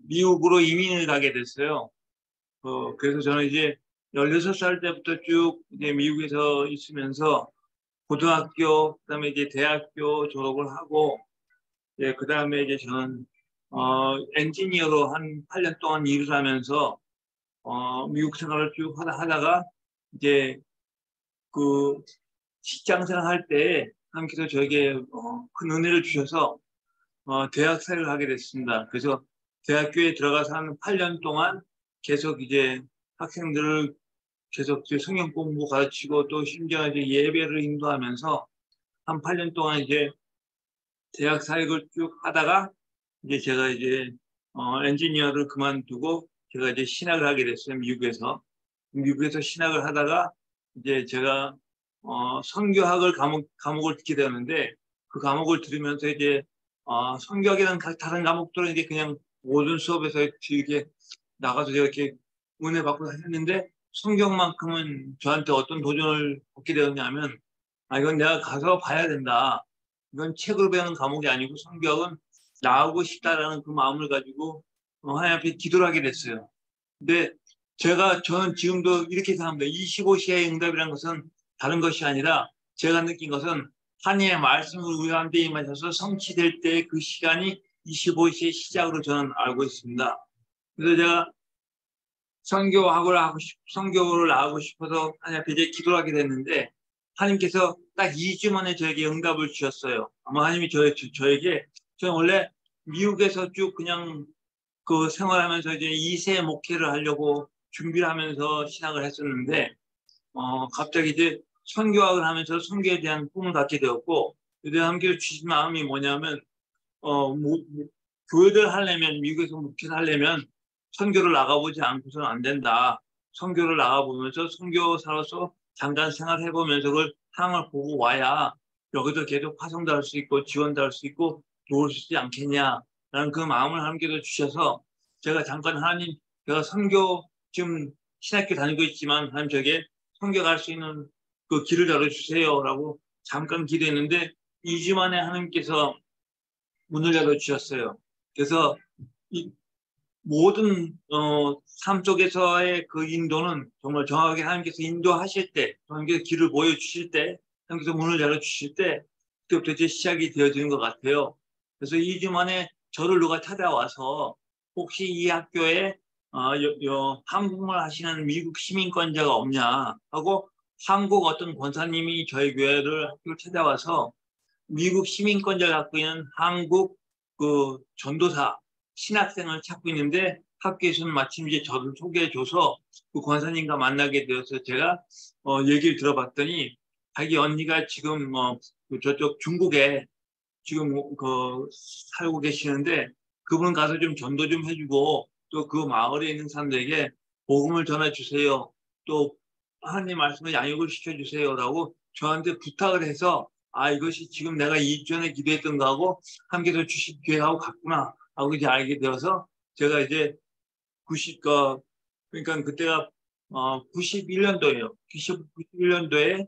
미국으로 이민을 가게 됐어요. 그래서 저는 이제 16살 때부터 쭉 이제 미국에서 있으면서 고등학교, 그다음에 이제 대학교 졸업을 하고, 예, 그다음에 이제 저는 엔지니어로 한 8년 동안 일을 하면서 미국 생활을 쭉 하다가 이제 그 직장 생활할 때 하나님께서 저에게 큰 은혜를 주셔서 대학생을 하게 됐습니다. 그래서 대학교에 들어가서 한 8년 동안 계속 이제 학생들을 계속 이제 성경 공부 가르치고 또 심지어 이제 예배를 인도하면서 한 8년 동안 이제 대학 사역을 쭉 하다가 이제 제가 이제 엔지니어를 그만두고 제가 이제 신학을 하게 됐어요. 미국에서 신학을 하다가 이제 제가 선교학을 과목을 듣게 되었는데 그 과목을 들으면서 이제 성경이랑 다른 과목들은 이제 그냥 모든 수업에서 이렇게 나가서 제가 이렇게 은혜 받고 했는데 성경만큼은 저한테 어떤 도전을 받게 되었냐면 이건 내가 가서 봐야 된다. 이건 책으로 배우는 과목이 아니고 성경은 나오고 싶다라는 그 마음을 가지고 하나님 앞에 기도를 하게 됐어요. 근데 저는 지금도 이렇게 생각합니다. 25시의 응답이라는 것은 다른 것이 아니라 제가 느낀 것은 하나님의 말씀을 우리한테 임하셔서 성취될 때 그 시간이 25시의 시작으로 저는 알고 있습니다. 그래서 제가 선교를 나가고 싶어서 하나님 앞에 이제 기도를 하게 됐는데 하나님께서 딱 2주 만에 저에게 응답을 주셨어요. 아마 하나님이 저에게 저는 원래 미국에서 쭉 그냥 그 생활하면서 이제 2세 목회를 하려고 준비를 하면서 신학을 했었는데 갑자기 이제 선교학을 하면서 선교에 대한 꿈을 갖게 되었고 그때 함께 주신 마음이 뭐냐면 교회를 하려면 미국에서 목회를 하려면 선교를 나가보지 않고서는 안 된다. 선교를 나가보면서 선교사로서 잠깐 생활해보면서 그걸 상황을 보고 와야 여기도 계속 파송도 할 수 있고 지원도 할 수 있고 도울 수 있지 않겠냐라는 그 마음을 하나님께서 주셔서 제가 잠깐 하나님 제가 선교 지금 신학교 다니고 있지만 하나님 저에게 선교 갈 수 있는 그 길을 열어주세요라고 잠깐 기도했는데 2주 만에 하나님께서 문을 열어주셨어요. 그래서 이 모든 삶 속에서의 그 인도는 정말 정확하게 하나님께서 인도하실 때, 하나님께서 길을 보여주실 때, 하나님께서 문을 열어주실 때 그때부터 이제 시작이 되어지는 것 같아요. 그래서 2주 만에 저를 누가 찾아와서 혹시 이 학교에 한국말 하시는 미국 시민권자가 없냐 하고 한국 어떤 권사님이 저희 교회를 학교를 찾아와서 미국 시민권자를 갖고 있는 한국 그 전도사 신학생을 찾고 있는데 학교에서는 마침 이제 저를 소개해줘서 그 권사님과 만나게 되어서 제가 얘기를 들어봤더니 자기 언니가 지금 저쪽 중국에 지금 그 살고 계시는데 그분 가서 좀 전도 좀 해주고 또 그 마을에 있는 사람들에게 복음을 전해주세요. 또 하나님 말씀을 양육을 시켜주세요라고 저한테 부탁을 해서 이것이 지금 내가 이전에 기도했던 거하고 함께서 주신 기회하고 같구나 하고 이제 알게 되어서 제가 이제 그러니까 그때가 91년도예요. 91년도에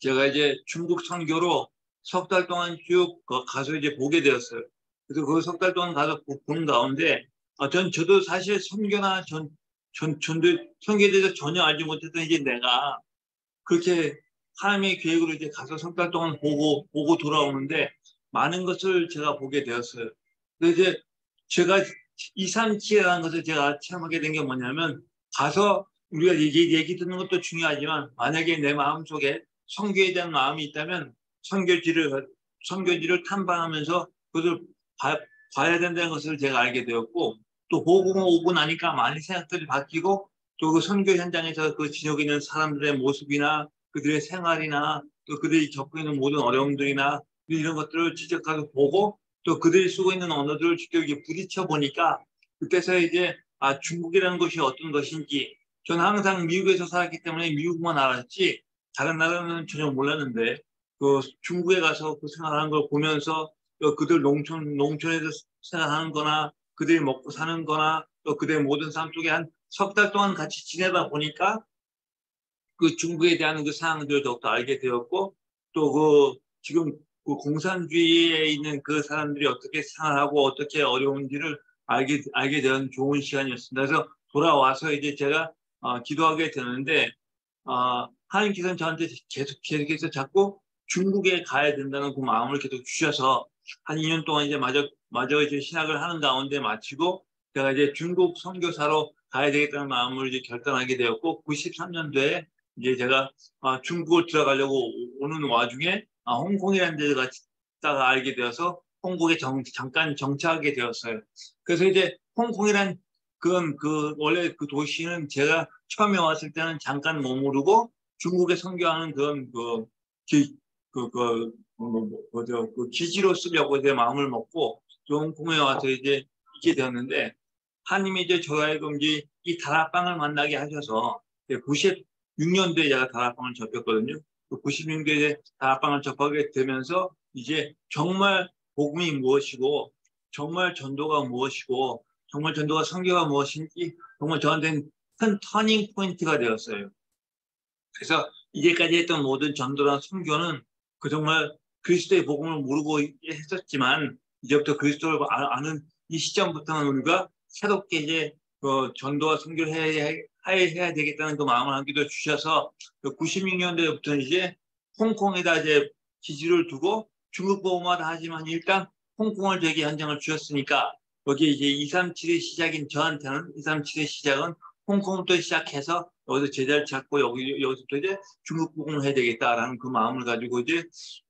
제가 이제 중국 선교로 석 달 동안 쭉 가서 이제 보게 되었어요. 그래서 그 석 달 동안 가서 보는 가운데, 저도 사실 선교에 대해서 전혀 알지 못했던 이제 내가 그렇게 하나님의 계획으로 이제 가서 석 달 동안 보고 돌아오는데 많은 것을 제가 보게 되었어요. 그래서 이제 제가 이산치라는 것을 제가 체험하게 된 게 뭐냐면 가서 우리가 얘기 듣는 것도 중요하지만 만약에 내 마음속에 선교에 대한 마음이 있다면 선교지를 탐방하면서 그것을 봐야 된다는 것을 제가 알게 되었고 또 복음 오고 나니까 많은 생각들이 바뀌고 또 그 선교 현장에서 그 지역에 있는 사람들의 모습이나 그들의 생활이나 또 그들이 겪고 있는 모든 어려움들이나 이런 것들을 직접 가서 보고 또 그들이 쓰고 있는 언어들을 직접 이제 부딪혀 보니까 그때서 이제 중국이라는 것이 어떤 것인지 저는 항상 미국에서 살았기 때문에 미국만 알았지 다른 나라는 전혀 몰랐는데 그 중국에 가서 그 생활하는 걸 보면서 또 그들 농촌에서 생활하는 거나 그들이 먹고 사는 거나 또 그들의 모든 삶 속에 한 석 달 동안 같이 지내다 보니까 그 중국에 대한 그 사항들을 더욱더 알게 되었고 또 그 지금 그 공산주의에 있는 그 사람들이 어떻게 생활하고 어떻게 어려운지를 알게 된 좋은 시간이었습니다. 그래서 돌아와서 이제 제가 기도하게 되는데 하나님께서는 저한테 계속해서 자꾸 중국에 가야 된다는 그 마음을 계속 주셔서 한 2년 동안 이제 마저 이제 신학을 하는 가운데 마치고 제가 이제 중국 선교사로 가야 되겠다는 마음을 이제 결단하게 되었고 93년도에 이제 제가 중국을 들어가려고 오는 와중에 홍콩이라는 데를 갔다가 알게 되어서 홍콩에 잠깐 정착하게 되었어요. 그래서 이제 홍콩이란 그건 원래 그 도시는 제가 처음에 왔을 때는 잠깐 머무르고 중국에 선교하는 그런 기지로 쓰려고 제 마음을 먹고 홍콩에 와서 이제 있게 되었는데 하나님이 이제 저와의 이 다락방을 만나게 하셔서 96년도에 제가 다락방을 접했거든요. 96년도에 다락방을 접하게 되면서 이제 정말 복음이 무엇이고 정말 전도가 무엇이고 정말 전도가 선교가 무엇인지 정말 저한테는 큰 터닝 포인트가 되었어요. 그래서 이제까지 했던 모든 전도나 선교는 정말 그리스도의 복음을 모르고 했었지만 이제부터 그리스도를 아는 이 시점부터는 우리가 새롭게 이제 전도와 선교를 해야 되겠다는 그 마음을 한기도 주셔서 96년도부터는 이제 홍콩에다 이제 기지를 두고 중국 복음화도 하지만 일단 홍콩을 되게 현장을 주셨으니까 여기 이제 237의 시작인 저한테는 237의 시작은 홍콩부터 시작해서 여기서 제자를 찾고 여기서부터 이제 중국 복음을 해야 되겠다라는 그 마음을 가지고 이제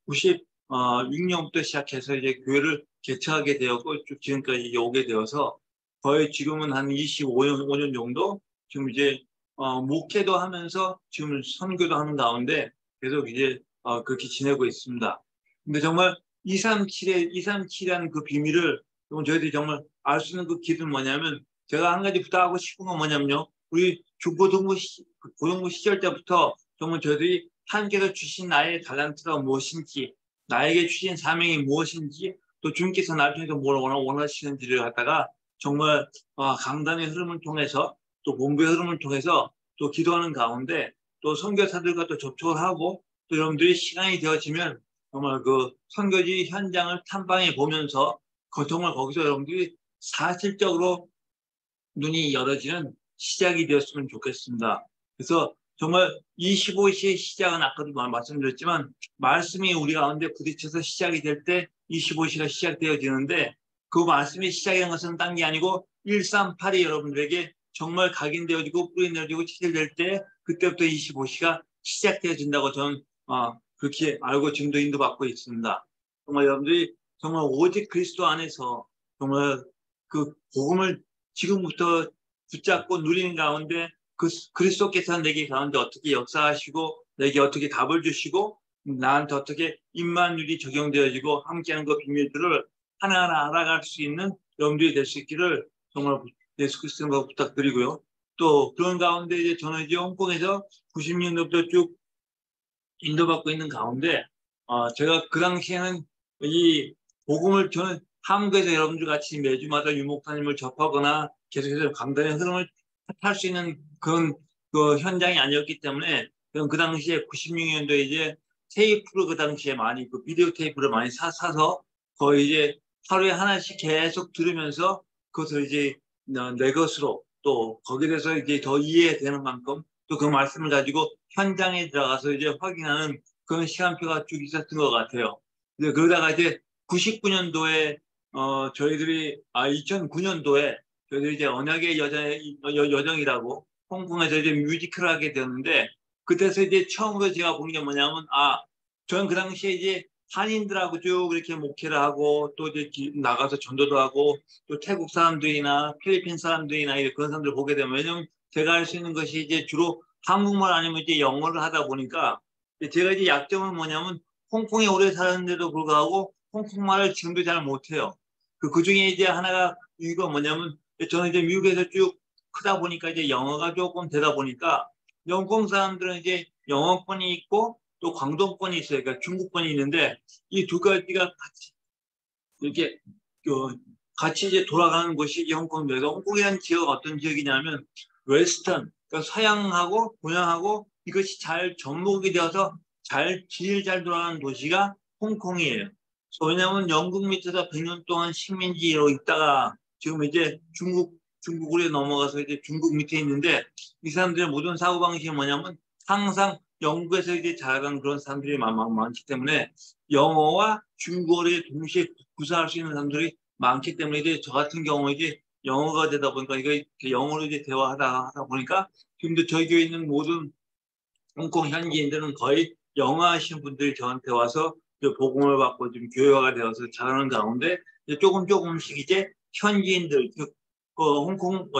96년부터 시작해서 이제 교회를 개척하게 되었고 쭉 지금까지 이제 오게 되어서 거의 지금은 한 25년 정도 지금 이제 목회도 하면서 지금 선교도 하는 가운데 계속 이제 그렇게 지내고 있습니다. 근데 정말 237이라는 그 비밀을 저희들이 정말 알 수 있는 그 길은 뭐냐면 제가 한 가지 부탁하고 싶은 건 뭐냐면요. 우리 중고등부 시절 때부터 정말 저희들이 하나님께서 주신 나의 달란트가 무엇인지 나에게 주신 사명이 무엇인지 또 주님께서 나를 통해서 뭘 원하시는지를 갖다가 정말 강단의 흐름을 통해서 또 본부의 흐름을 통해서 또 기도하는 가운데 또 선교사들과 또 접촉을 하고 또 여러분들이 시간이 되어지면 정말 그 선교지 현장을 탐방해 보면서 정말 거기서 여러분들이 사실적으로 눈이 열어지는 시작이 되었으면 좋겠습니다. 그래서 정말 25시의 시작은 아까도 말씀드렸지만 말씀이 우리 가운데 부딪혀서 시작이 될 때 25시가 시작되어지는데 그 말씀이 시작한 것은 딴 게 아니고 138이 여러분들에게 정말 각인되어지고 뿌리내어지고 체질될 때 그때부터 25시가 시작되어진다고 저는 그렇게 알고 지금도 인도받고 있습니다. 정말 여러분들이 정말 오직 그리스도 안에서 정말 그 복음을 지금부터 붙잡고 누리는 가운데 그리스도께서 내게 가운데 어떻게 역사하시고 내게 어떻게 답을 주시고 나한테 어떻게 임마누엘이 적용되어지고 함께하는 그 비밀들을 하나하나 알아갈 수 있는 여러분들이 될 수 있기를 정말 예수 그리스도로 부탁드리고요. 또 그런 가운데 이제 저는 이제 홍콩에서 90년대부터 쭉 인도받고 있는 가운데 제가 그 당시에는 이 복음을 저는 한국에서 여러분들 같이 매주마다 유목사님을 접하거나 계속해서 강단의 흐름을 탈 수 있는 그런 그 현장이 아니었기 때문에 그 당시에 96년도에 이제 테이프를 그 당시에 많이 그 비디오 테이프를 많이 사서 거의 이제 하루에 하나씩 계속 들으면서 그것을 이제 내 것으로 또 거기에 대해서 이제 더 이해되는 만큼 또 그 말씀을 가지고 현장에 들어가서 이제 확인하는 그런 시간표가 쭉 있었던 것 같아요. 그러다가 이제 99년도에 저희들이 2009년도에 저희들이 이제 언약의 여정이라고 홍콩에서 이제 뮤지컬을 하게 되었는데 그때서 이제 처음으로 제가 본 게 뭐냐면 저는 그 당시에 이제 한인들하고 쭉 이렇게 목회를 하고 또 이제 나가서 전도도 하고 또 태국 사람들이나 필리핀 사람들이나 그런 사람들 보게 되면 왜냐면 제가 할 수 있는 것이 이제 주로 한국말 아니면 이제 영어를 하다 보니까 제가 이제 약점은 뭐냐면 홍콩에 오래 살았는데도 불구하고 홍콩말을 지금도 잘 못해요. 그 중에 이제 하나가 이유가 뭐냐면 저는 이제 미국에서 쭉 크다 보니까 이제 영어가 조금 되다 보니까 홍콩 사람들은 이제 영어권이 있고 또 광동권이 있어요. 그러니까 중국권이 있는데 이 두 가지가 같이 이렇게 같이 이제 돌아가는 곳이 홍콩입니다. 홍콩이라는 지역은 어떤 지역이냐면 웨스턴, 그러니까 서양하고 동양하고 이것이 잘 접목이 되어서 제일 잘 돌아가는 도시가 홍콩이에요. 왜냐하면 영국 밑에서 100년 동안 식민지로 있다가 지금 이제 중국으로 넘어가서 이제 중국 밑에 있는데 이 사람들의 모든 사고방식이 뭐냐면 항상 영국에서 이제 자라간 그런 사람들이 많기 때문에 영어와 중국어를 동시에 구사할 수 있는 사람들이 많기 때문에 이제 저 같은 경우에 이제 영어가 되다 보니까 이거 영어로 이제 대화하다 보니까 지금도 저희 교회에 있는 모든 홍콩 현지인들은 거의 영어 하시는 분들이 저한테 와서 복음을 받고 좀 교회화가 되어서 자라는 가운데 이제 조금씩 이제 현지인들, 홍콩,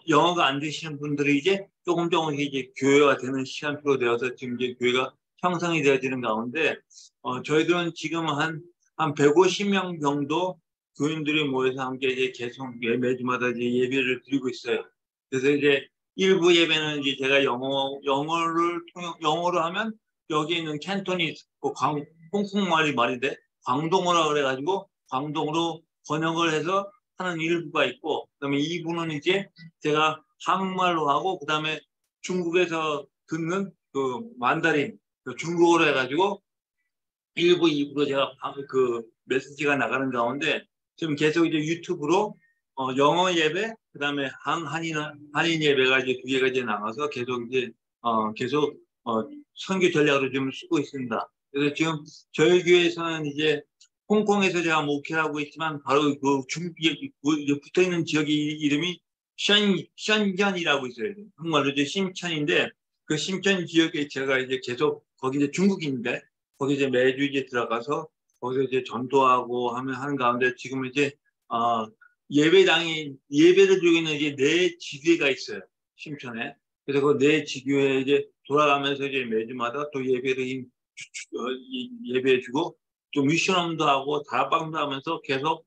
영어가 안 되시는 분들이 이제 조금씩 이제 교회화 되는 시간표로 되어서 지금 이제 교회가 형성이 되어지는 가운데, 저희들은 지금 한 150명 정도 교인들이 모여서 함께 이제 계속 매주마다 이제 예배를 드리고 있어요. 그래서 이제 일부 예배는 이제 제가 영어로 하면 여기 있는 캔토니스, 홍콩말이 말이 돼. 광동어라 그래가지고 광동어로 번역을 해서 하는 일부가 있고, 그다음에 2부는 이제 제가 한국말로 하고, 그다음에 중국에서 듣는 그 만다린, 그 중국어로 해가지고 1부, 2부로 제가 그 메시지가 나가는 가운데 지금 계속 이제 유튜브로 영어 예배, 그다음에 한인 예배가 이제 두 개가 이제 나가서 계속 선교 전략으로 좀 쓰고 있습니다. 그래서 지금 저희 교회에서는 이제 홍콩에서 제가 목회를 하고 있지만 바로 그 중국에 붙어 있는 지역의 이름이 션전이라고 있어요. 한국말로 이제 심천인데 그 심천 지역에 제가 이제 계속 거기 이제 중국인데 거기 이제 매주 이제 들어가서 거기서 이제 전도하고 하는 가운데 지금 이제 예배를 드리고 있는 이제 네 지교회가 있어요. 심천에. 그래서 그 네 지교회에 이제 돌아가면서 이제 매주마다 또 예배해주고 또 미션홈도 하고 다락방도 하면서 계속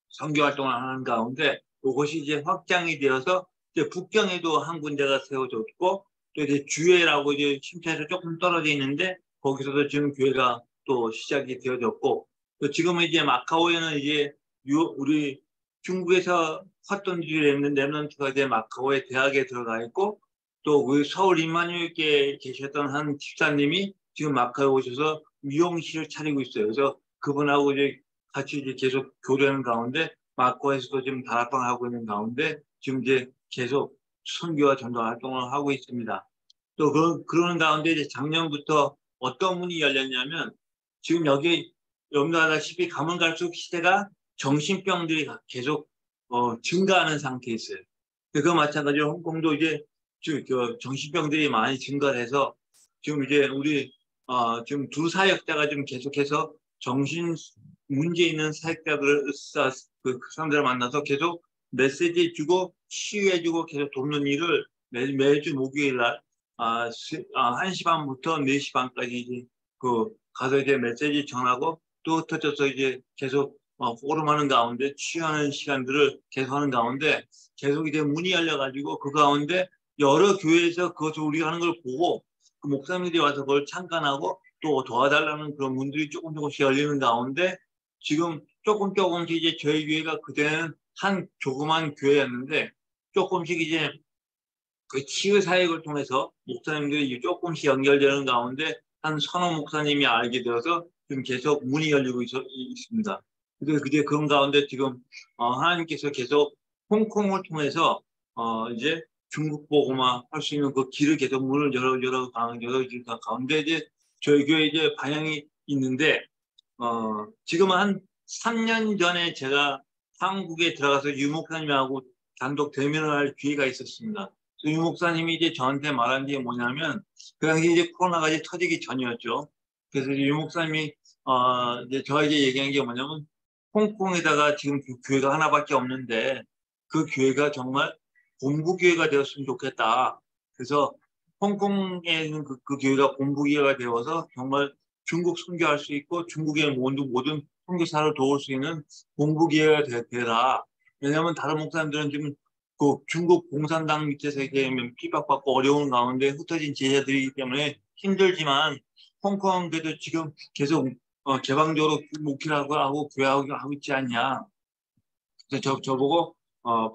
선교 활동을 하는 가운데 그것이 이제 확장이 되어서 이제 북경에도 한 군데가 세워졌고 또 이제 주회라고 이제 심천에서 조금 떨어져 있는데 거기서도 지금 교회가 또 시작이 되어졌고 또 지금은 이제 마카오에는 이제 우리 중국에서 활동주를 했는 랩런트가 이제 마카오의 대학에 들어가 있고 또 그 서울 임마누엘교회에 계셨던 한 집사님이 지금 마카오에 오셔서 미용실을 차리고 있어요. 그래서 그분하고 이제 같이 이제 계속 교류하는 가운데 마카오에서도 지금 다락방을 하고 있는 가운데 지금 이제 계속 선교와 전도 활동을 하고 있습니다. 또 그러는 가운데 이제 작년부터 어떤 문이 열렸냐면 지금 여기 염려하다시피 가면 갈수록 시대가 정신병들이 계속 증가하는 상태에 있어요. 그거 마찬가지로 홍콩도 이제 정신병들이 많이 증가해서 지금 이제 우리 지금 두 사역자가 좀 계속해서 정신 문제 있는 그 사람들을 만나서 계속 메시지 주고 치유해주고 계속 돕는 일을 매주 목요일 날 1시 반부터 4시 반까지 이제 가서 이제 메시지 전하고 또 흩어져서 이제 계속 포럼하는 가운데 취하는 시간들을 계속 하는 가운데 계속 이제 문이 열려가지고 그 가운데 여러 교회에서 그것을 우리가 하는 걸 보고 그 목사님들이 와서 그걸 참관하고 또 도와달라는 그런 문들이 조금씩 열리는 가운데 지금 조금씩 이제 저희 교회가 그때는 한 조그만 교회였는데 조금씩 이제 그 치유 사역을 통해서 목사님들이 조금씩 연결되는 가운데 한 서너 목사님이 알게 되어서 지금 계속 문이 열리고 있습니다. 그게 그런 가운데 지금 하나님께서 계속 홍콩을 통해서 이제 중국 복음화 할 수 있는 그 길을 계속 문을 열어주는 가운데 이제 저희 교회 이제 반영이 있는데 지금 한 3년 전에 제가 한국에 들어가서 유 목사님하고 단독 대면을 할 기회가 있었습니다. 유 목사님이 이제 저한테 말한 게 뭐냐면 그 당시 이제 코로나가 이제 터지기 전이었죠. 그래서 유 목사님이 이제 저에게 얘기한 게 뭐냐면 홍콩에다가 지금 그 교회가 하나밖에 없는데 그 교회가 정말 본부교회가 되었으면 좋겠다. 그래서 홍콩에 있는 그 교회가 본부교회가 되어서 정말 중국 선교할 수 있고 중국의 모든 선교사를 도울 수 있는 본부교회가 되라. 왜냐하면 다른 목사님들은 지금 그 중국 공산당 밑에서 이렇게 핍박받고 어려운 가운데 흩어진 제자들이기 때문에 힘들지만 홍콩은 그래도 지금 계속 개방적으로 목회를 하고 교회하고 있지 않냐. 그래서 저보고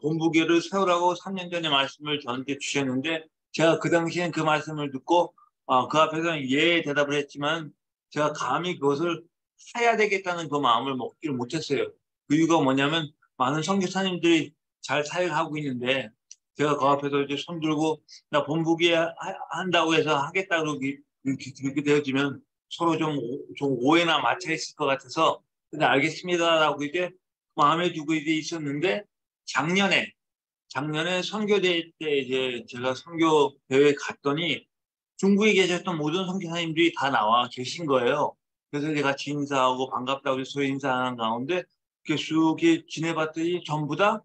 본부교를 세우라고 3년 전에 말씀을 저한테 주셨는데 제가 그 당시엔 그 말씀을 듣고 그 앞에서 예 대답을 했지만 제가 감히 그것을 해야 되겠다는 그 마음을 먹지를 못했어요. 그 이유가 뭐냐면 많은 선교사님들이 잘 사역하고 있는데 제가 그 앞에서 이제 손 들고 나 본부기에 한다고 해서 하겠다고 그렇게 되어지면 서로 좀 오해나 맞춰 있을 것 같아서 근데 알겠습니다라고 이제 마음에 두고 이제 있었는데 작년에 선교대 때 이제 제가 선교 대회 갔더니 중국에 계셨던 모든 선교사님들이 다 나와 계신 거예요. 그래서 제가 인사하고 반갑다고 소리 인사하는 가운데 이렇게 쑥 지내봤더니 전부 다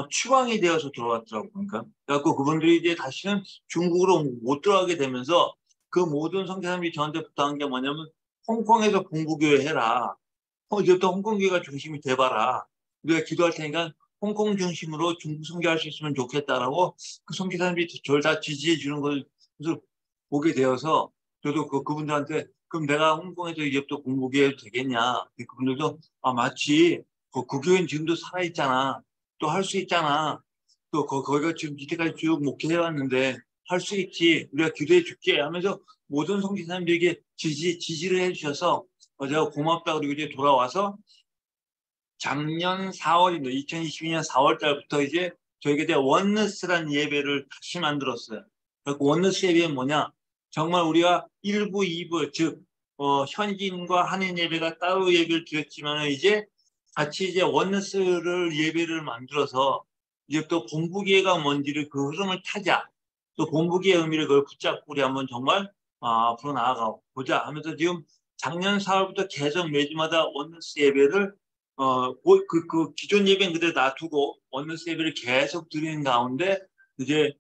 추방이 되어서 들어왔더라고요. 그러니까 그래갖고 그분들이 이제 다시는 중국으로 못 들어가게 되면서 그 모든 선교사님들이 저한테 부탁한 게 뭐냐면 홍콩에서 본부교회 해라. 이제부터 홍콩교회가 중심이 돼봐라. 우리가 기도할 테니까 홍콩 중심으로 중국 선교할 수 있으면 좋겠다라고 그 선교사님들이 저를 다 지지해 주는 걸 보게 되어서 저도 그분들한테 그럼 내가 홍콩에서 이제부터 공부하게 해도 되겠냐. 그분들도 마치 그 교회는 지금도 살아있잖아. 또 할 수 있잖아. 또 거기가 지금 이때까지 쭉 목회해 왔는데 할 수 있지. 우리가 기도해 줄게 하면서 모든 선교사님들에게 지지를 해 주셔서 제가 고맙다 그리고 이제 돌아와서 작년 4월인데 2022년 4월 달부터 이제 저에게 대한 원너스라는 예배를 다시 만들었어요. 그 원너스 예배는 뭐냐? 정말 우리가 1부, 2부 즉 현지인과 한인 예배가 따로 예배를 드렸지만 이제 같이 이제 원너스를 예배를 만들어서 이제 또 본부기회가 뭔지를 그 흐름을 타자. 또 본부기의 의미를 그걸 붙잡고 우리 한번 정말 앞으로 나아가 보자 하면서 지금 작년 4월부터 계속 매주마다 원너스 예배를 그 기존 예배는 그대로 놔두고 원너스 예배를 계속 드리는 가운데 이제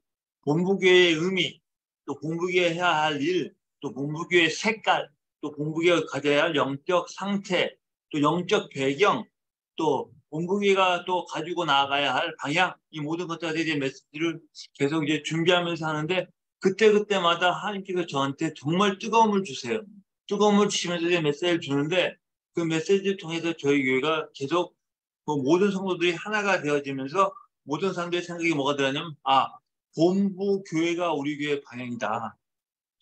본부교회의 의미, 또 본부교회 해야 할 일, 또 본부교회의 색깔, 또 본부교회가 가져야 할 영적 상태, 또 영적 배경, 또 본부교회가 또 가지고 나아가야 할 방향, 이 모든 것들에 대한 메시지를 계속 이제 준비하면서 하는데 그때그때마다 하나님께서 저한테 정말 뜨거움을 주세요. 뜨거움을 주시면서 이제 메시지를 주는데 그 메시지를 통해서 저희 교회가 계속 그 모든 성도들이 하나가 되어지면서 모든 사람들의 생각이 뭐가 되냐면 본부 교회가 우리 교회의 방향이다.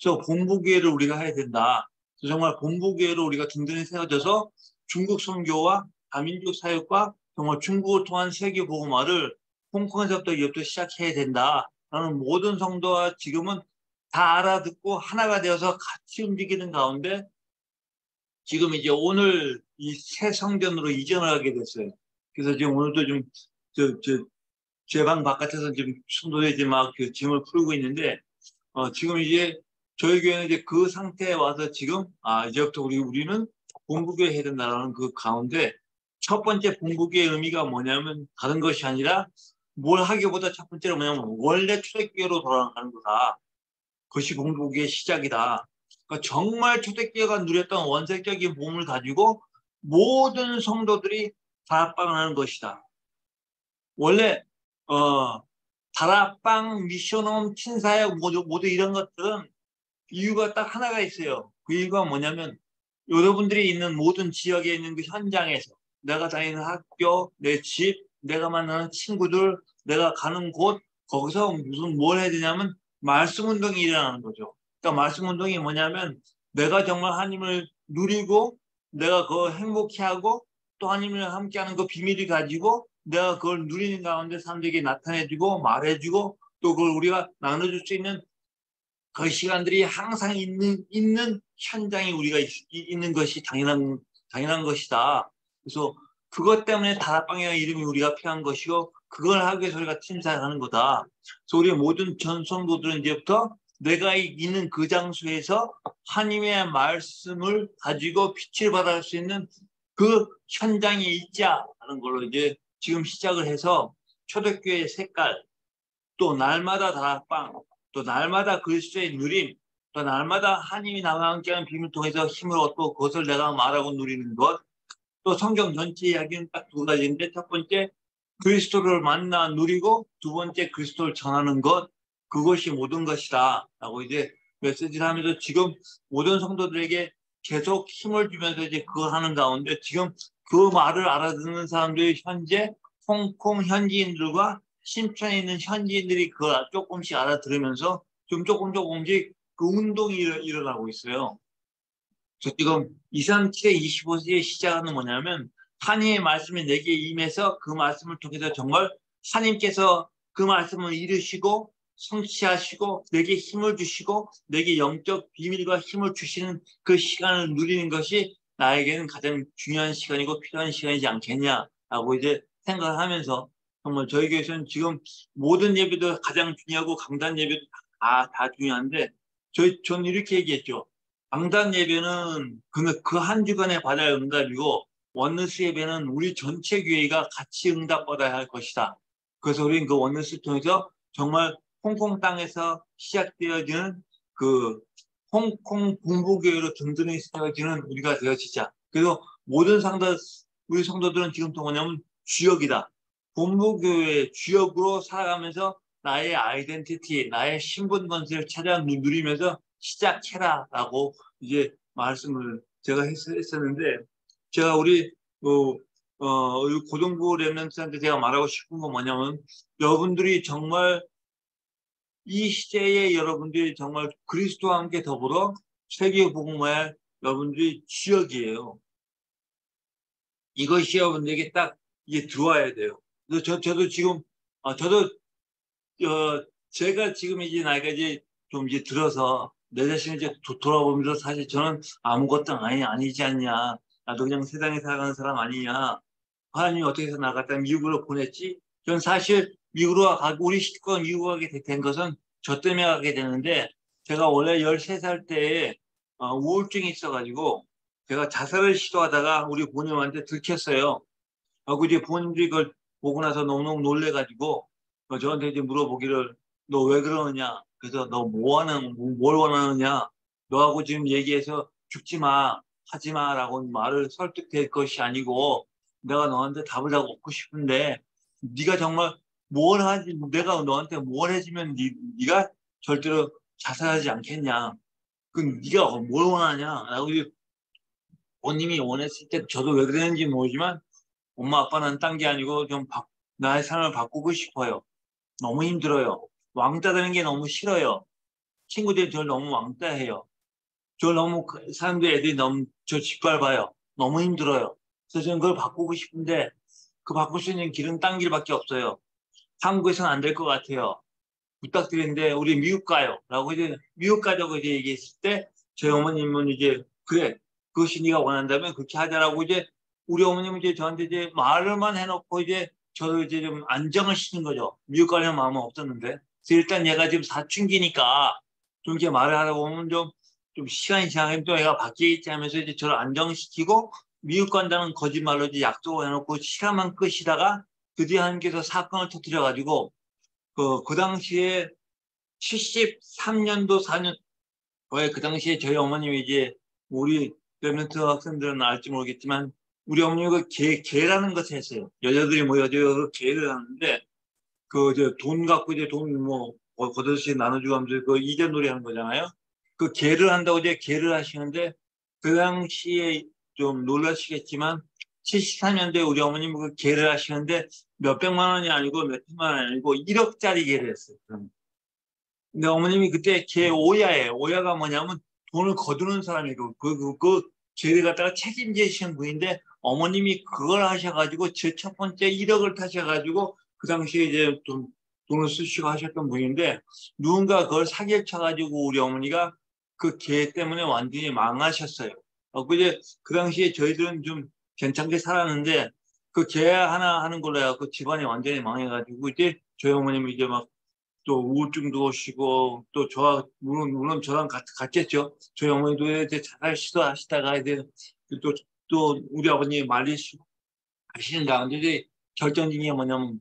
그래서 본부 교회를 우리가 해야 된다. 그래서 정말 본부 교회로 우리가 든든히 세워져서 중국 선교와 다민족 사역과 정말 중국을 통한 세계 복음화를 홍콩에서부터 이제부터 시작해야 된다라는 모든 성도와 지금은 다 알아듣고 하나가 되어서 같이 움직이는 가운데 지금 이제 오늘 이 새 성전으로 이전을 하게 됐어요. 그래서 지금 오늘도 좀 제 방 바깥에서 지금 성도들이 막 그 짐을 풀고 있는데 지금 이제 저희 교회는 이제 그 상태에 와서 지금 이제부터 우리는 본부교회 해야 된다는 그 가운데 첫 번째 본부교회의 의미가 뭐냐면 다른 것이 아니라 뭘 하기보다 첫 번째로 뭐냐면 원래 초대교회로 돌아가는 거다. 그것이 본부교회의 시작이다. 그러니까 정말 초대교회가 누렸던 원색적인 몸을 가지고 모든 성도들이 다락방을 하는 것이다. 원래 다락방, 미션홈, 친사역 모두 이런 것들은 이유가 딱 하나가 있어요. 그 이유가 뭐냐면 여러분들이 있는 모든 지역에 있는 그 현장에서 내가 다니는 학교, 내 집, 내가 만나는 친구들, 내가 가는 곳 거기서 뭘 해야 되냐면 말씀 운동이 일어나는 거죠. 그러니까 말씀 운동이 뭐냐면 내가 정말 하나님을 누리고 내가 그걸 행복해하고 또 하나님을 함께하는 그 비밀을 가지고 내가 그걸 누리는 가운데 사람들에게 나타내주고 말해주고 또 그걸 우리가 나눠줄 수 있는 그 시간들이 항상 있는 현장에 우리가 있는 것이 당연한 것이다. 그래서 그것 때문에 다락방이라는 이름이 우리가 필요한 것이고 그걸 하기 위해서 우리가 팀사하는 거다. 그래서 우리 모든 전성도들은 이제부터 내가 있는 그 장소에서 하나님의 말씀을 가지고 빛을 발할 수 있는 그 현장에 있자라는 걸로 이제 지금 시작을 해서 초대교회의 색깔, 또 날마다 다락방, 또 날마다 그리스도의 누림, 또 날마다 하나님이 나와 함께하는 비밀을 통해서 힘을 얻고 그것을 내가 말하고 누리는 것, 또 성경 전체 이야기는 딱 두 가지인데 첫 번째 그리스도를 만나 누리고 두 번째 그리스도를 전하는 것, 그것이 모든 것이다 라고 이제 메시지를 하면서 지금 모든 성도들에게 계속 힘을 주면서 이제 그걸 하는 가운데 지금 그 말을 알아듣는 사람들이 현재 홍콩 현지인들과 신천에 있는 현지인들이 그걸 조금씩 알아들으면서 좀 조금씩 그 운동이 일어나고 있어요. 저 지금 23, 25세에 시작하는 뭐냐면 하나님의 말씀이 내게 임해서 그 말씀을 통해서 정말 하나님께서 그 말씀을 이루시고 성취하시고 내게 힘을 주시고 내게 영적 비밀과 힘을 주시는 그 시간을 누리는 것이 나에게는 가장 중요한 시간이고 필요한 시간이지 않겠냐라고 이제 생각을 하면서 정말 저희 교회에서는 지금 모든 예배도 가장 중요하고 강단 예배도 다 중요한데 저는 이렇게 얘기했죠. 강단 예배는 그 한 주간에 받아야 응답이고 원너스 예배는 우리 전체 교회가 같이 응답받아야 할 것이다. 그래서 우리는 그 원너스 통해서 정말 홍콩 땅에서 시작되어지는 그 홍콩 bun부교회로 든든히 세워지는 우리가 되어지자. 그래서 모든 우리 성도들은 지금 또 뭐냐면 주역이다. bun부교회의 주역으로 살아가면서 나의 아이덴티티, 나의 신분관계를 찾아 누리면서 시작해라라고 이제 말씀을 제가 했었는데 제가 우리 고등부 랩런트한테 제가 말하고 싶은 건 뭐냐면 여러분들이 정말 이 시대에 여러분들이 정말 그리스도와 함께 더불어 세계 복음화할 여러분들이 주역이에요. 이것이 여러분들에게 딱 이게 들어와야 돼요. 그래서 저도 지금 저도 제가 지금 이제 나이가 이제 좀 이제 들어서 내 자신을 이제 돌아보면서 사실 저는 아무것도 아니지 않냐. 나도 그냥 세상에 살아가는 사람 아니냐. 하나님이 어떻게 해서 나갔다 미국으로 보냈지? 전 사실 미국으로 가고 우리 식구가 미국 가게 된 것은 저 때문에 가게 되는데 제가 원래 13살 때에 우울증이 있어가지고 제가 자살을 시도하다가 우리 부모님한테 들켰어요. 하고 이제 부모님들이 그걸 보고 나서 너무너무 놀래가지고 저한테 이제 물어보기를 너 왜 그러느냐? 그래서 너 뭘 원하느냐? 너하고 지금 얘기해서 죽지 마, 하지 마라고 말을 설득될 것이 아니고 내가 너한테 답을 다 얻고 싶은데 네가 정말 뭘 하지? 내가 너한테 뭘 해주면 네가 절대로 자살하지 않겠냐? 그 네가 뭘 원하냐? 라고 부모님이 원했을 때 저도 왜 그랬는지 모르지만 엄마 아빠는 딴 게 아니고 나의 삶을 바꾸고 싶어요. 너무 힘들어요. 왕따 되는 게 너무 싫어요. 친구들이 저를 너무 왕따해요. 사람들 애들이 너무 저 짓밟아요. 너무 힘들어요. 그래서 저는 그걸 바꾸고 싶은데 그 바꿀 수 있는 길은 딴 길밖에 없어요. 한국에서는 안 될 것 같아요. 부탁드리는데 우리 미국 가요. 라고 이제 미국 가자고 이제 얘기했을 때 저희 어머님은 이제 그래 그것이 네가 원한다면 그렇게 하자라고 이제 우리 어머님은 이제 저한테 이제 말을만 해놓고 이제 저를 이제 좀 안정을 시킨 거죠. 미국 가려는 마음은 없었는데. 그래서 일단 얘가 지금 사춘기니까 좀 이렇게 말을 하라고 하면 좀 시간이 지나면 또 얘가 바뀌겠지 하면서 이제 저를 안정시키고 미국 간다는 거짓말로 이제 약속을 해놓고 시간만 끄시다가 드디어 하나님께서 사건을 터뜨려가지고 그 당시에 73년도 4년 그 당시에 저희 어머님이 이제 우리 랩런트 학생들은 알지 모르겠지만 우리 어머니가 개라는 것을 했어요. 여자들이 모여서 개를 하는데 돈 갖고 이제 돈 거들씩 나눠주고 하면서 그 이전 놀이 하는 거잖아요. 그 개를 한다고 이제 개를 하시는데 그 당시에 좀 놀라시겠지만 74년도에 우리 어머님 그 개를 하시는데 몇백만 원이 아니고 몇천만 원이 아니고 1억짜리 개를 했어요. 근데 어머님이 그때 개 오야예요. 오야가 뭐냐면 돈을 거두는 사람이고 그 개를 갖다가 책임지시는 분인데 어머님이 그걸 하셔가지고 제 첫 번째 1억을 타셔가지고 그 당시에 이제 돈을 쓰시고 하셨던 분인데 누군가 그걸 사기를 쳐가지고 우리 어머니가 그 개 때문에 완전히 망하셨어요. 그 당시에 저희들은 좀 괜찮게 살았는데 그 개 하나 하는 걸로 해갖고 집안이 완전히 망해가지고 이제 저희 어머님이 이제 막 또 우울증도 오시고 또 물론 저랑 같겠죠. 저희 어머니도 이제 잘 시도하시다가 이제 또 우리 아버님이 말리시고 하시는 가운데 이제 결정적인 게 뭐냐면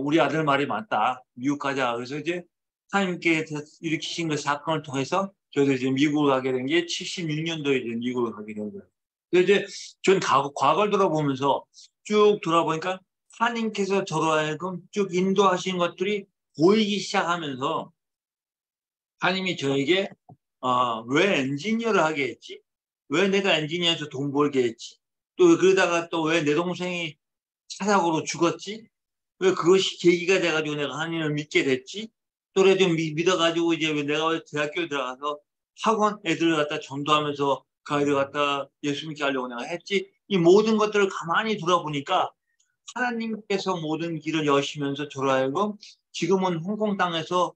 우리 아들 말이 맞다. 미국 가자. 그래서 이제 하나님께 일으키신 그 사건을 통해서 저희들 이제 미국을 가게 된 게 76년도에 이제 미국을 가게 된 거예요. 그래서 이제 전 과거를 돌아보면서 쭉 돌아보니까 하나님께서 저로 하여금 쭉 인도하신 것들이 보이기 시작하면서 하나님이 저에게 왜 엔지니어를 하게 했지? 왜 내가 엔지니어에서 돈 벌게 했지? 또 그러다가 또 왜 내 동생이 차사고로 죽었지? 왜 그것이 계기가 돼가지고 내가 하나님을 믿게 됐지? 또 그래 좀 믿어가지고 이제 내가 대학교에 들어가서 학원 애들을 갖다 전도하면서 그 아이를 갖다 예수 믿게 하려고 내가 했지. 이 모든 것들을 가만히 돌아보니까 하나님께서 모든 길을 여시면서 저로 하여금 지금은 홍콩 땅에서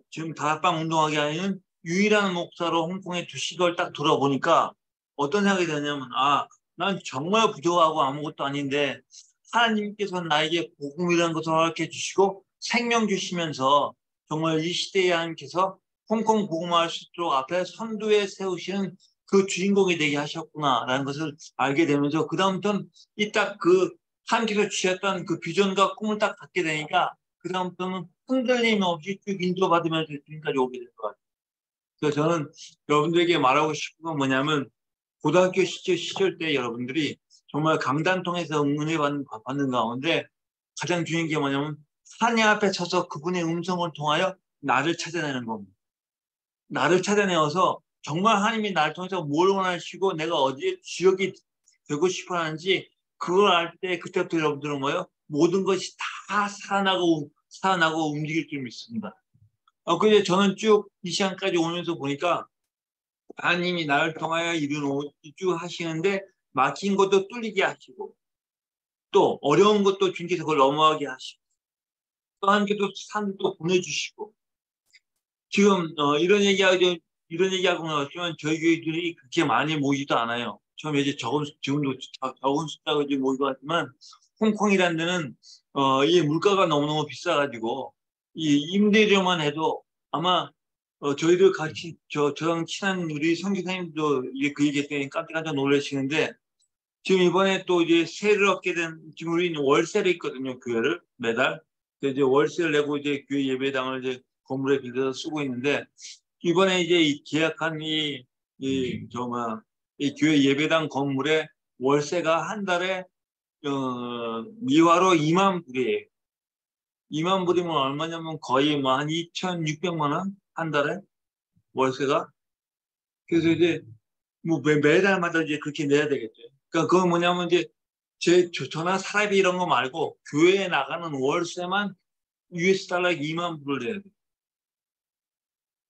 지금 다락방 운동하게 하는 유일한 목사로 홍콩에 두신 걸 딱 돌아보니까 어떤 생각이 드냐면 난 정말 부족하고 아무것도 아닌데 하나님께서 나에게 복음이라는 것을 허락해 주시고 생명 주시면서 정말 이 시대에 하나님께서 홍콩 복음화할 수 있도록 앞에 선두에 세우시는 그 주인공이 되게 하셨구나라는 것을 알게 되면서 그다음부터는 이 딱 그 하나님께서 주셨던 그 비전과 꿈을 딱 갖게 되니까 그다음부터는 흔들림 없이 쭉 인도받으면서 지금까지 오게 된 것 같아요. 그래서 저는 여러분들에게 말하고 싶은 건 뭐냐면 고등학교 시절 때 여러분들이 정말 강단 통해서 응원을 받는 가운데 가장 중요한 게 뭐냐면 하나님 앞에 서서 그분의 음성을 통하여 나를 찾아내는 겁니다. 나를 찾아내어서 정말 하나님이 나를 통해서 뭘 원하시고 내가 어디에 주역이 되고 싶어 하는지 그걸 알 때 그때부터 여러분들은 뭐예요? 모든 것이 다 살아나고 움직일 줄 믿습니다. 그래서 저는 쭉 이 시간까지 오면서 보니까 하나님이 나를 통하여 일을 쭉 하시는데 막힌 것도 뚫리게 하시고 또 어려운 것도 주님께서 그걸 넘어가게 하시고 또 하나님께서 산도 보내주시고 지금 이런 얘기하고 나왔지만 저희 교회들이 그렇게 많이 모이지도 않아요. 처음에 이제 지금도 적은 숫자가 이제 모이고 하지만 홍콩이라는 데는 이 물가가 너무너무 비싸가지고 이 임대료만 해도 아마 저희들 같이 저랑 친한 우리 선교사님도 이게 그 얘기했더니 깜짝깜짝 놀라시는데 지금 이번에 또 이제 세를 얻게 된 지금 우리는 월세를 있거든요 교회를 매달 이제 월세를 내고 이제 교회 예배당을 이제 건물에 빌려서 쓰고 있는데 이번에 이제 계약한 이 교회 예배당 건물의 월세가 한 달에 미화로 2만 불이에요. 2만 불이면 얼마냐면 거의 뭐 한 2,600만 원 한 달에 월세가. 그래서 이제 뭐 매달마다 이제 그렇게 내야 되겠죠. 그러니까 그건 뭐냐면 이제 저나 사례비 이런 거 말고 교회에 나가는 월세만 US 달러 2만 불을 내야 돼.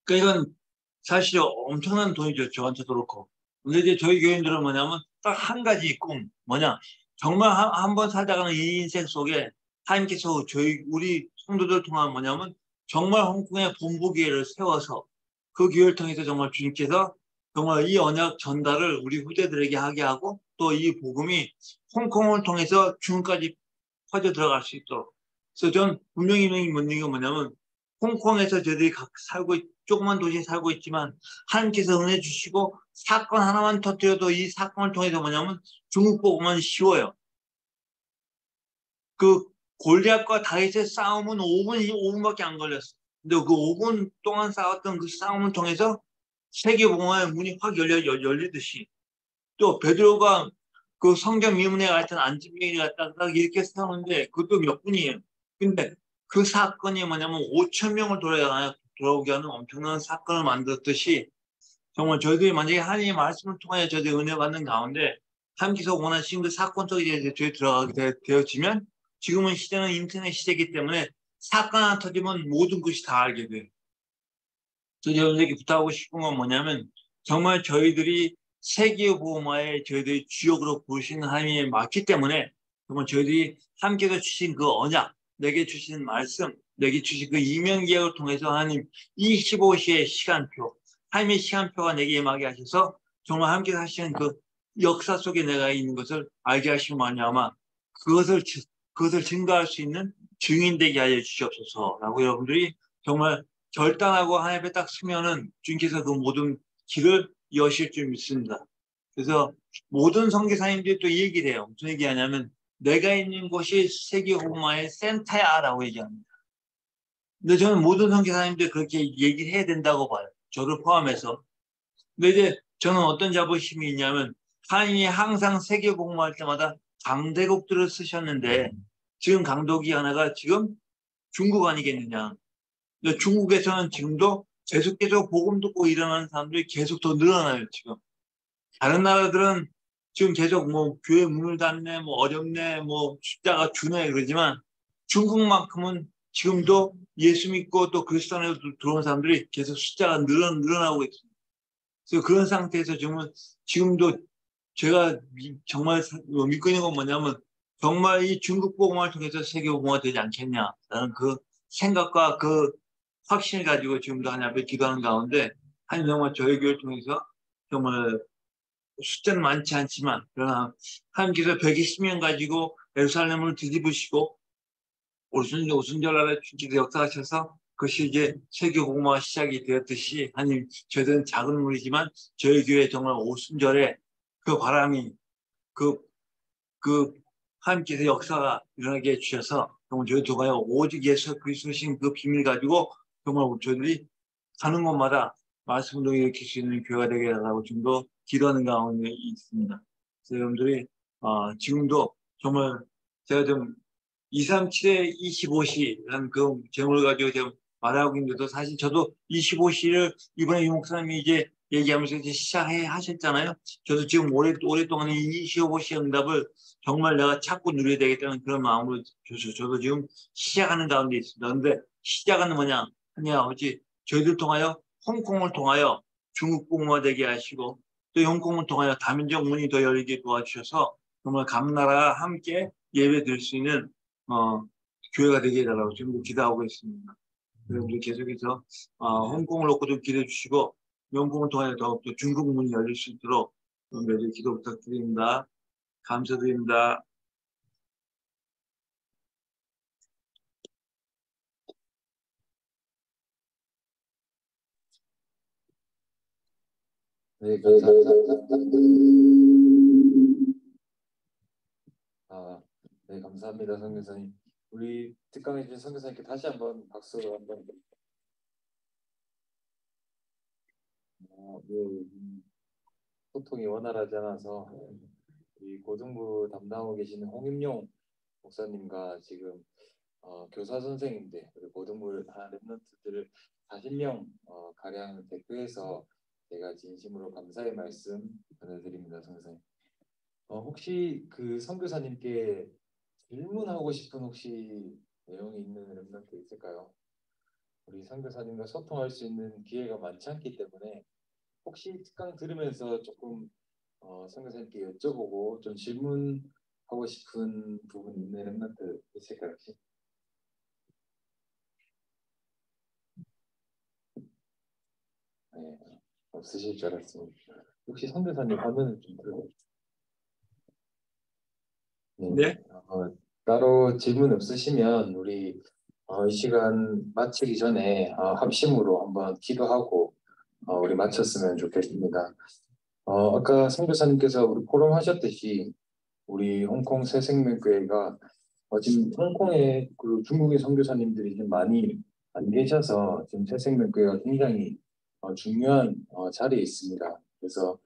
그러니까 이건 사실 엄청난 돈이죠. 저한테도 그렇고. 근데 이제 저희 교인들은 뭐냐면 딱 한 가지 꿈 뭐냐 정말 한 번 살다가는 이 인생 속에 하나님께서 우리 성도들 통한 뭐냐면 정말 홍콩의 본부교회를 세워서 그 교회를 통해서 정말 주님께서 정말 이 언약 전달을 우리 후대들에게 하게 하고 또 이 복음이 홍콩을 통해서 중국까지 퍼져 들어갈 수 있도록. 그래서 전 분명히 묻는 게 뭐냐면 홍콩에서 저희들이 조그만 도시에 살고 있지만 하나님께서 은혜 주시고 사건 하나만 터뜨려도 이 사건을 통해서 뭐냐면 중국 복음은 쉬워요. 그 골리앗과 다윗의 싸움은 5분밖에 안 걸렸어. 근데 그 5분 동안 싸웠던 그 싸움을 통해서 세계 복음의 문이 확 열리듯이 또 베드로가 그 성전 미문에 갈 때는 안집병이 갔다가 이렇게 싸우는데 그것도 몇 분이에요. 근데 그 사건이 뭐냐면 5천 명을 돌아오게 하는 엄청난 사건을 만들었듯이 정말 저희들이 만약에 하나님의 말씀을 통하여 저희들이 은혜 받는 가운데 하나님께서 원하시는 그 사건 속에 저희 들어가게 되어지면 지금은 시대는 인터넷 시대이기 때문에 사건 하나 터지면 모든 것이 다 알게 돼요. 그래서 여러분에게 부탁하고 싶은 건 뭐냐면 정말 저희들이 세계 보호마에 저희들이 주역으로 부르시는 하나님이 맞기 때문에 정말 저희들이 함께서 주신 그 언약, 내게 주신 말씀, 내게 주신 그 이명계약을 통해서 하나님 25시의 시간표, 하나님의 시간표가 내게 임하게 하셔서 정말 함께 하시는 그 역사 속에 내가 있는 것을 알게 하시고 말미암아 그것을 증거할 수 있는 증인 되게 하여 주시옵소서라고 여러분들이 정말 결단하고 하나님 앞에 딱 서면은 주님께서 그 모든 길을 여실 줄 믿습니다. 그래서 모든 선교사님들이 또 이 얘기를 해요. 무슨 얘기하냐면 내가 있는 곳이 세계 복음화의 센터야라고 얘기합니다. 근데 저는 모든 선교사님들이 그렇게 얘기를 해야 된다고 봐요. 저를 포함해서. 근데 이제 저는 어떤 자부심이 있냐면 하나님이 항상 세계 복음화할 때마다 강대국들을 쓰셨는데 지금 강독이 하나가 지금 중국 아니겠느냐. 중국에서는 지금도 계속 복음 듣고 일어나는 사람들이 계속 더 늘어나요, 지금. 다른 나라들은 지금 계속 뭐 교회 문을 닫네, 뭐 어렵네, 뭐 숫자가 주네 그러지만 중국만큼은 지금도 예수 믿고 또 그리스도 안에 들어온 사람들이 계속 숫자가 늘어나고 있습니다. 그래서 그런 상태에서 지금도 제가 정말 믿고 있는 건 뭐냐면 정말 이 중국 복음을 통해서 세계 복음화 되지 않겠냐라는 그 생각과 그 확신을 가지고 지금도 하나님 앞에 기도하는 가운데 하나님 정말 저희 교회를 통해서 정말 숫자는 많지 않지만 그러나 하나님께서 120명 가지고 예루살렘을 뒤집으시고 오순절날에 주님께서 역사하셔서 그것이 이제 세계 복음화가 시작이 되었듯이 하나님 저희들은 작은 물이지만 저희 교회 정말 오순절에 그 바람이 그 하나님께서 역사가 일어나게 해주셔서 정말 저희 도가요 오직 예수 그리스도신 그 비밀 가지고 정말 저희들이 가는 곳마다 말씀을 일으킬 수 있는 교회가 되게 해달라고 지금도 기도하는 가운데 있습니다. 그래서 여러분들이 지금도 정말 제가 좀 237에 25시라는 그 제목을 가지고 지금 말하고 있는데도 사실 저도 25시를 이번에 유 목사님이 이제 얘기하면서 이제 시작해 하셨잖아요. 저도 지금 오랫동안 이 25시 응답을 정말 내가 찾고 누려야 되겠다는 그런 마음으로 저도 지금 시작하는 가운데 있습니다. 그런데 시작은 뭐냐? 하냐 아버지 저희들 통하여 홍콩을 통하여 중국 복음화 되게 하시고 또 홍콩을 통하여 다민족 문이 더 열리게 도와주셔서 정말 감나라와 함께 예배 드릴 수 있는 교회가 되게 해달라고 지금도 기도하고 있습니다. 여러분들 계속해서 홍콩을 놓고 좀 기도해 주시고 홍콩을 통하여 더욱더 중국 문이 열릴 수 있도록 매주 기도 부탁드립니다. 감사드립니다. 네, 감사합니다. 네, 감사합니다, 선교사님. 우리 특강해 주신 선교사님께 다시 한번 박수로 한번. 소통이 원활하지 않아서 우리 고등부 담당하고 계시는 홍임용 목사님과 지금 교사 선생님들 그리고 고등부 랩런트들을 40명 가량 대표해서 제가 진심으로 감사의 말씀 전해드립니다, 선생님. 혹시 그 선교사님께 질문하고 싶은 혹시 내용이 있는 랩런트 있을까요? 우리 선교사님과 소통할 수 있는 기회가 많지 않기 때문에 혹시 특강 들으면서 조금 선교사님께 여쭤보고 좀 질문하고 싶은 부분이 있는 랩런트 있을까요? 혹시? 네, 없으실 줄 알았습니다. 혹시 선교사님 화면을 좀 들어주세요. 네. 따로 질문 없으시면 우리 이 시간 마치기 전에 합심으로 한번 기도하고 우리 마쳤으면 좋겠습니다. 아까 선교사님께서 우리 포럼 하셨듯이 우리 홍콩 새생명교회가 지금 홍콩에 그 중국의 선교사님들이 좀 많이 안 계셔서 지금 새생명교회가 굉장히 중요한 자리에 있습니다. 그래서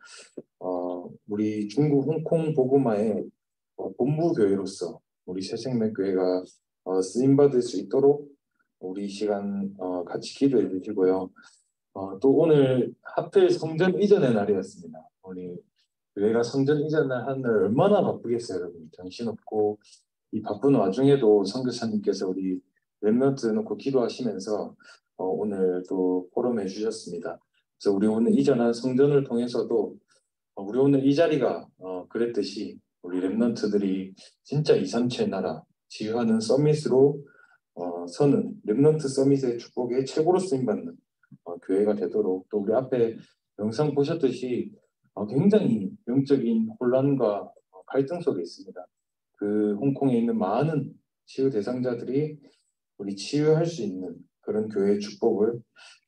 우리 중국 홍콩 복음화의 본부 교회로서 우리 새생명교회가 쓰임받을 수 있도록 우리 시간 같이 기도해 주시고요. 또 오늘 하필 성전 이전의 날이었습니다. 우리 교회가 성전 이전을 하는 날 얼마나 바쁘겠어요, 여러분. 정신없고 이 바쁜 와중에도 선교사님께서 우리 랩런트 놓고 기도하시면서 오늘 또 포럼해 주셨습니다. 그래서 우리 오늘 이전한 성전을 통해서도 우리 오늘 이 자리가 그랬듯이 우리 랩런트들이 진짜 237 나라 지휘하는 서밋으로 서는 랩런트 서밋의 축복의 최고로 쓰임받는 교회가 되도록 또 우리 앞에 영상 보셨듯이 굉장히 영적인 혼란과 갈등 속에 있습니다. 그 홍콩에 있는 많은 치유 대상자들이 우리 치유할 수 있는 그런 교회의 축복을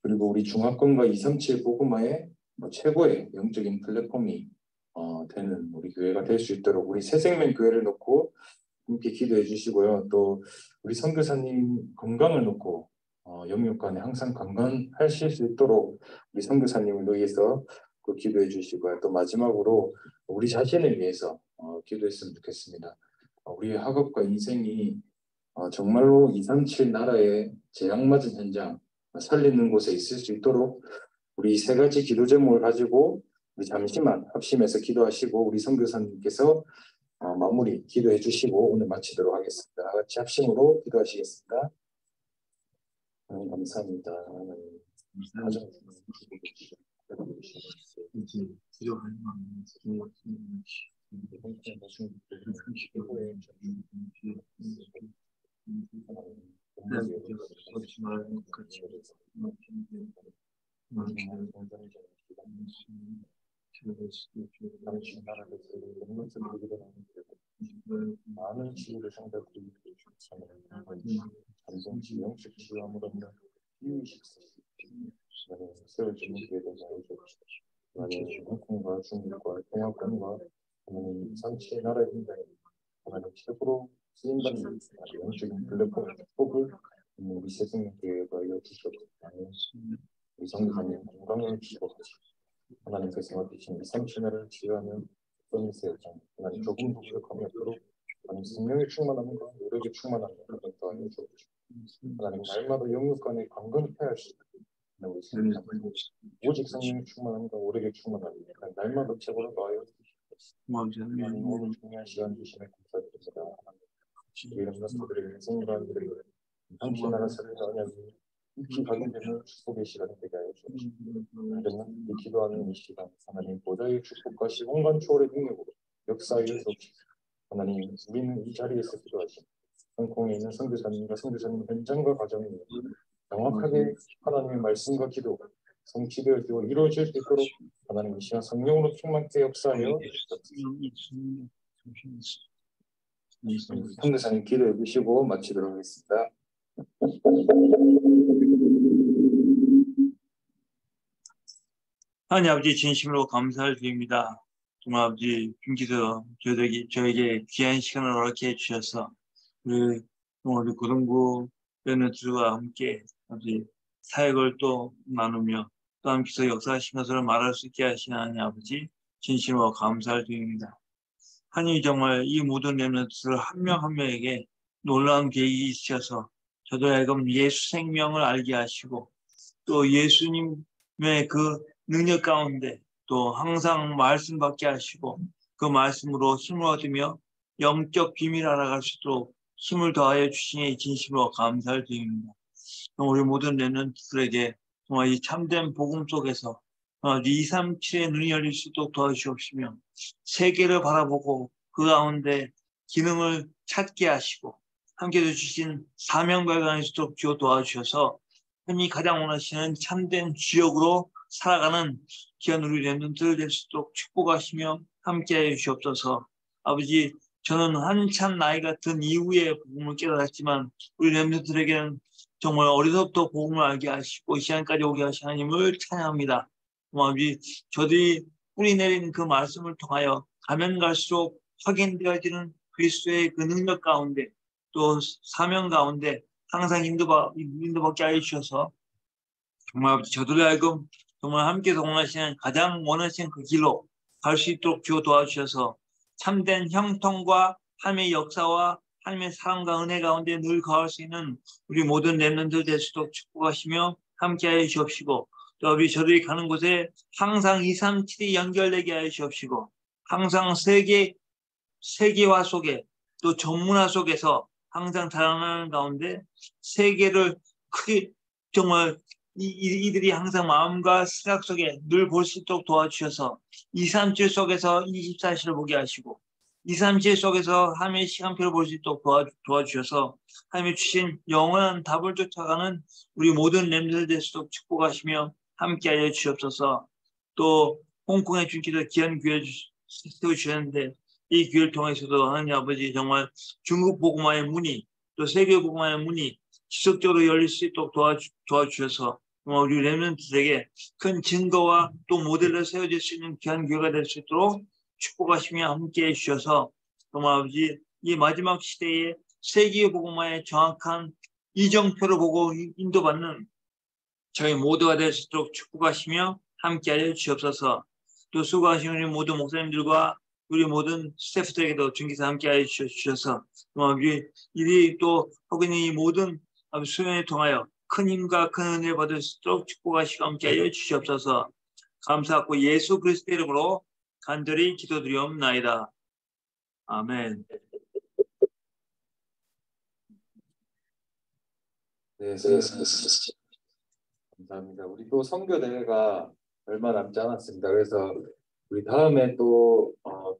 그리고 우리 중화권과 237 복음화의 최고의 영적인 플랫폼이 되는 우리 교회가 될 수 있도록 우리 새생명 교회를 놓고 함께 기도해 주시고요. 또 우리 선교사님 건강을 놓고 영육간에 항상 건강하실 수 있도록 우리 선교사님을 위해서 또 기도해 주시고요. 또 마지막으로 우리 자신을 위해서 기도했으면 좋겠습니다. 우리의 학업과 인생이 정말로 237 나라의 재앙맞은 현장 살리는 곳에 있을 수 있도록 우리 세 가지 기도 제목을 가지고 우리 잠시만 합심해서 기도하시고 우리 선교사님께서 마무리 기도해 주시고 오늘 마치도록 하겠습니다. 같이 합심으로 기도하시겠습니다. 감사합니다. 필요한 마음을 많은 치유를 상대하고 감정 치유, 영적 치유 아무런 비유식 세월 주는 기회를 많이 줬죠. 하나님 홍콩과 중국과 동아권과 하나님 상치의 나라의 힘들 하나님 최고로 쓰임받는 영적인 플랫폼 축복을 우리 세상교회가 이어주셨고 우리 성도님 건강을 주시옵소서. 하나님께서 맡기신 이 삼천하를 치유하며 선미세요. 하나님 조금 부족함이 없도록 하나님 생명의 충만함과 노력의 충만함을 더하여 주옵소서. 하나님 날마다 영육 간의 강건케 하시고 우리 성도님 오직 생명의 충만함과 오력의 충만함을 날마다 최고로 더하여 주옵소서. 하나님 오늘 중요한 시간 주심에 감사드립니다. 이름 나스들의 생물한들의 당신 나라 살리는 언약이 익히 각인되는 축복의 시간이 되게 하여 주옵소서. 그러면 이 기도하는 이 시간 하나님 보좌의 축복과 시공간 초월의 능력으로 역사하여 주옵소서. 하나님 우리는 이 자리에서 기도하시고 홍콩에 있는 선교사님과 선교사님 현장과 가정에 정확하게 하나님의 말씀과 기도가 성취되어지고 이루어질 수 있도록 하나님 이 시간 성령으로 충만케 역사하여 주옵소서. 선교사님 기도해 주시고 마치도록 하겠습니다. 하나님 아버지 진심으로 감사를 드립니다. 정말 아버지 김기도 저에게 귀한 시간을 허락해 주셔서 우리 고등부 랩런트들과 함께 아버지 사역을 또 나누며 또 함께서 역사하신 것을 말할 수 있게 하시는 하나님 아버지 진심으로 감사를 드립니다. 하나님이 정말 이 모든 랩런트들 한 명 한 명에게 놀라운 계획이 있으셔서 저도 하여금 예수 생명을 알게 하시고 또 예수님의 그 능력 가운데 또 항상 말씀 받게 하시고 그 말씀으로 힘을 얻으며 영적 비밀 알아갈 수 있도록 힘을 더하여 주시니 진심으로 감사를 드립니다. 우리 모든 랩런트들에게 정말 이 참된 복음 속에서 237의 눈이 열릴 수 있도록 도와주시옵시며 세계를 바라보고 그 가운데 기능을 찾게 하시고 함께 해주신 사명 발견할 수 있도록 주어 도와주셔서 하나님이 가장 원하시는 참된 주역으로 살아가는 귀한 우리 랩런트들 될 수 있도록 축복하시며 함께해 주시옵소서. 아버지 저는 한참 나이가 든 이후에 복음을 깨달았지만 우리 랩런트들에게는 정말 어려서부터 복음을 알게 하시고 이 시간까지 오게 하신 하나님을 찬양합니다. 아버지 저들이 뿌리 내린 그 말씀을 통하여 가면 갈수록 확인되어지는 그리스도의 그 능력 가운데 또 사명 가운데 항상 인도받게 하여 주셔서 정말 아버지 저들을 하여금 정말 함께 동원하시는 가장 원하시는 그 길로 갈 수 있도록 주어 도와주셔서 참된 형통과 하나님의 역사와 하나님의 사랑과 은혜 가운데 늘 거할 수 있는 우리 모든 랩런트들 될 수 있도록 축복하시며 함께하여 주옵시고 또 우리 저들이 가는 곳에 항상 237이 연결되게 하여 주옵시고 항상 세계화 속에 또 전문화 속에서 항상 자라나는 가운데 세계를 크게 정말 이들이 항상 마음과 생각 속에 늘 볼 수 있도록 도와주셔서 237 속에서 24시를 보게 하시고 237 속에서 하나님의 시간표를 볼 수 있도록 도와주셔서 하나님이 주신 영원한 답을 쫓아가는 우리 모든 렘들 될 수 있도록 축복하시며 함께하여 주시옵소서. 또 홍콩에 주님께서 귀한 교회 세워주셨는데 이 교회를 통해서도 하나님 아버지 정말 중국 복음화의 문이 또 세계 복음화의 문이 지속적으로 열릴 수 있도록 도와주셔서 우리 렘넌트들에게 큰 증거와 또 모델을 세워줄 수 있는 귀한 교회가 될 수 있도록 축복하시며 함께해 주셔서 정말 아버지 이 마지막 시대에 세계 복음화의 정확한 이정표를 보고 인도받는 저희 모두가 될 수 있도록 축복하시며 함께하여 주옵소서. 또 수고하신 우리 모든 목사님들과 우리 모든 스태프들에게도 주님께서 함께하여 주셔서 이들이 또 혹은 이 모든 수련을 통하여 큰 힘과 큰 은혜를 받을 수 있도록 축복하시고 함께하여 주시옵소서. 감사하고 예수 그리스도 이름으로 간절히 기도드리옵나이다. 아멘. 네, 감사합니다. 우리 또 선교 대회가 얼마 남지 않았습니다. 그래서 우리 다음에 또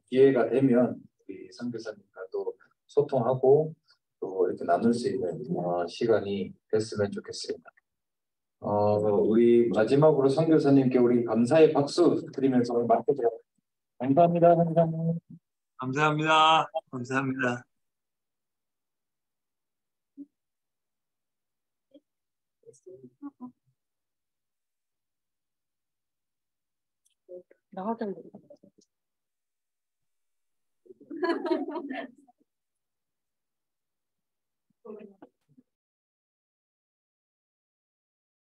기회가 되면 우리 선교사님과 또 소통하고 또 이렇게 나눌 수 있는 시간이 됐으면 좋겠습니다. 우리 마지막으로 선교사님께 우리 감사의 박수 드리면서 오늘 마치도록 감사합니다, 선교사님. 감사합니다. 감사합니다. 나가자.